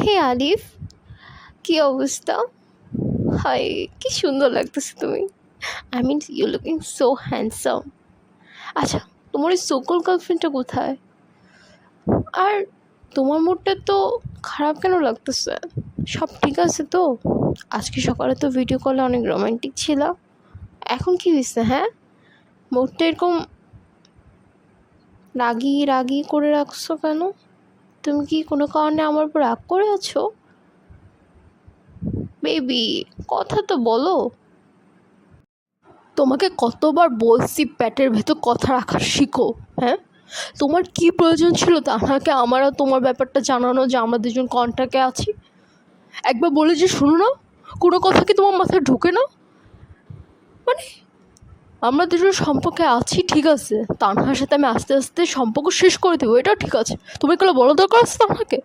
হে আলিফ, কি অবস্থা? হাই, কি সুন্দর লাগতেছে তুমি। I mean you looking so handsome. আচ্ছা, তোমার ওই সোকল গার্লফ্রেন্ডটা কোথায়? আর তোমার মুডটা তো খারাপ কেন লাগতেছে? সব ঠিক আছে তো? আজকে সকালে তো ভিডিও কলে অনেক রোমান্টিক ছিল, এখন কি হয়েছে? হ্যাঁ, মুডটা এরকম রাগি রাগি করে রাখছো কেন? তুমি কি কোনো কারণে আমার উপর রাগ করে আছো? বেবি, কথা তো বলো। তোমাকে কতবার বলছি পেটের ভেতর কথা রাখা শিখো। হ্যাঁ, তোমার কি প্রয়োজন ছিল তাহাকে আমার আর তোমার ব্যাপারটা জানানো যে আমরা দুজন কন্ট্যাক্টে আছি? একবার বলে যে শুনো না, কোনো কথা কি তোমার মাথায় ঢোকে না? মানে আমরা দুজন সম্পর্কে আছি ঠিক আছে, তানহার সাথে আমি আস্তে আস্তে সম্পর্ক শেষ করে দেবো, এটাও ঠিক আছে। তুমি এগুলো বলা দরকার আছে তানহাকে?